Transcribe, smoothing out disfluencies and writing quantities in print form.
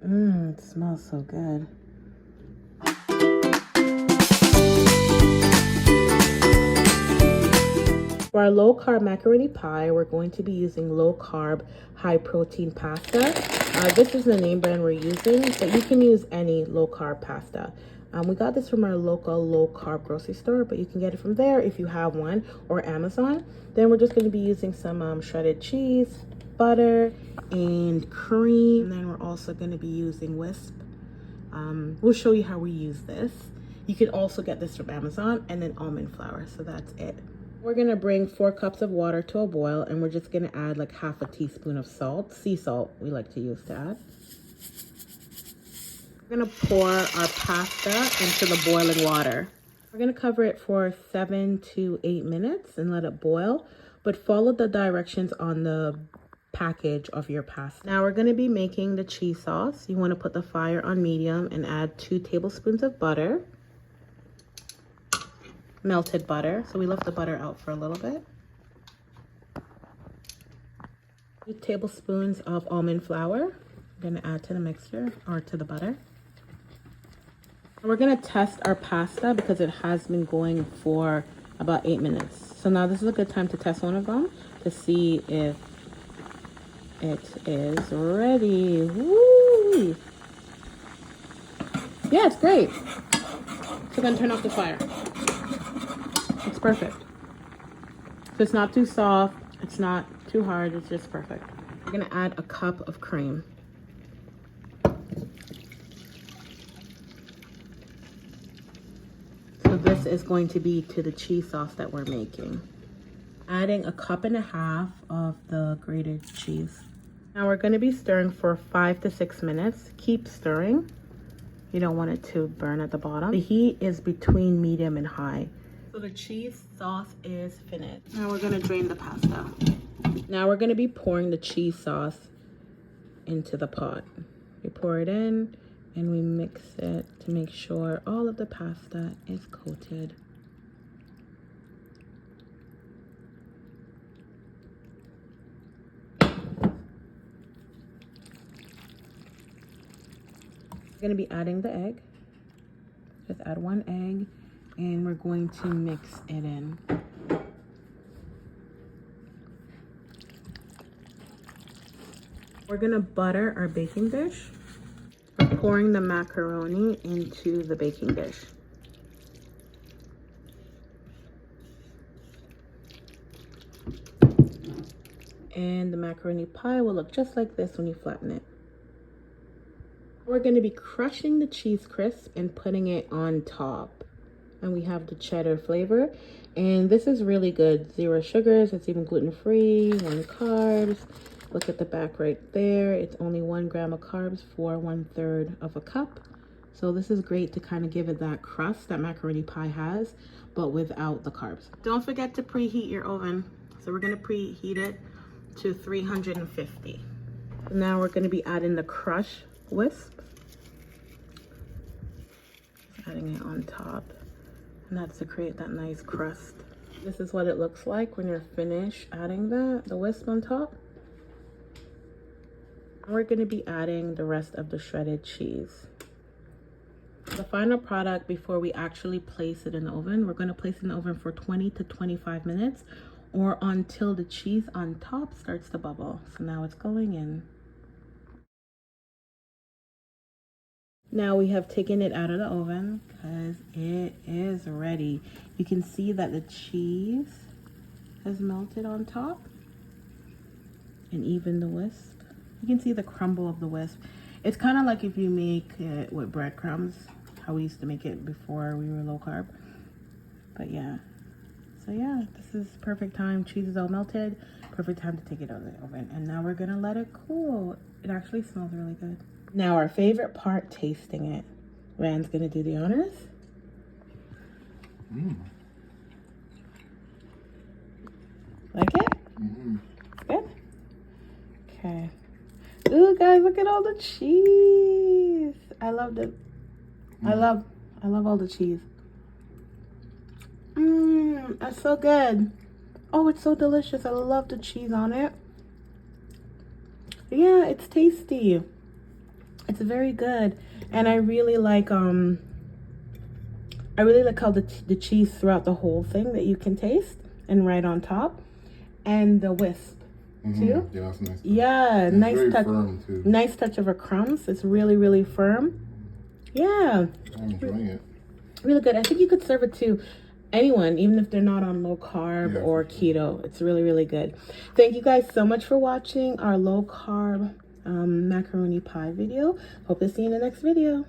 It smells so good. For our low carb macaroni pie, we're going to be using low carb, high protein pasta. This is the name brand we're using, but you can use any low carb pasta. We got this from our local low carb grocery store, but you can get it from there if you have one, or Amazon. Then we're just going to be using some shredded cheese, butter, and cream. And then we're also going to be using whisk. We'll show you how we use this. You can also get this from Amazon, and then almond flour. So that's it. We're gonna bring 4 cups of water to a boil, and we're just gonna add like half a teaspoon of salt, sea salt we like to use to add. We're gonna pour our pasta into the boiling water. We're gonna cover it for 7 to 8 minutes and let it boil, but follow the directions on the package of your pasta. Now we're gonna be making the cheese sauce. You wanna put the fire on medium and add 2 tablespoons of butter. Melted butter, so we left the butter out for a little bit. 2 tablespoons of almond flour. We're gonna add to the mixture, or to the butter. And we're gonna test our pasta because it has been going for about 8 minutes. So now this is a good time to test one of them to see if it is ready. Woo! Yeah, it's great. So we're gonna turn off the fire. It's perfect. So it's not too soft, it's not too hard, it's just perfect. We're gonna add a cup of cream. So this is going to be to the cheese sauce that we're making. Adding a cup and a half of the grated cheese. Now we're gonna be stirring for 5 to 6 minutes. Keep stirring. You don't want it to burn at the bottom. The heat is between medium and high. So the cheese sauce is finished. Now we're gonna drain the pasta. Now we're gonna be pouring the cheese sauce into the pot. We pour it in and we mix it to make sure all of the pasta is coated. We're gonna be adding the egg. Just add 1 egg. And we're going to mix it in. We're gonna butter our baking dish. We're pouring the macaroni into the baking dish. And the macaroni pie will look just like this when you flatten it. We're gonna be crushing the cheese crisp and putting it on top. And we have the cheddar flavor, and this is really good. 0 sugars, it's even gluten-free, 1 carbs. Look at the back right there, it's only 1 gram of carbs for 1/3 of a cup. So this is great to kind of give it that crust that macaroni pie has, but without the carbs. Don't forget to preheat your oven. So we're gonna preheat it to 350. Now we're gonna be adding the crushed whisk. Adding it on top. And that's to create that nice crust. This is what it looks like when you're finished adding the whisk on top. And we're gonna be adding the rest of the shredded cheese. The final product before we actually place it in the oven, we're gonna place it in the oven for 20 to 25 minutes or until the cheese on top starts to bubble. So now it's going in. Now we have taken it out of the oven because it is ready. You can see that the cheese has melted on top and even the whisk. You can see the crumble of the whisk. It's kind of like if you make it with breadcrumbs, how we used to make it before we were low carb. But yeah, so yeah, this is perfect time. Cheese is all melted. Perfect time to take it out of the oven. And now we're gonna let it cool. It actually smells really good. Now our favorite part, tasting it. Rand's gonna do the honors. Like it? Good? Okay. Ooh, guys, look at all the cheese. I love it. I love all the cheese. That's so good. Oh, it's so delicious. I love the cheese on it. Yeah, it's tasty. It's very good. And I really like how the cheese throughout the whole thing that you can taste and right on top. And the wisp too. Yeah, that's nice. Yeah, nice nice touch. Firm too. Nice touch of her crumbs. It's really, really firm. Yeah. I'm enjoying it. Really good. I think you could serve it to anyone, even if they're not on low carb or keto. It's really, really good. Thank you guys so much for watching our low carb macaroni pie video. Hope to see you in the next video.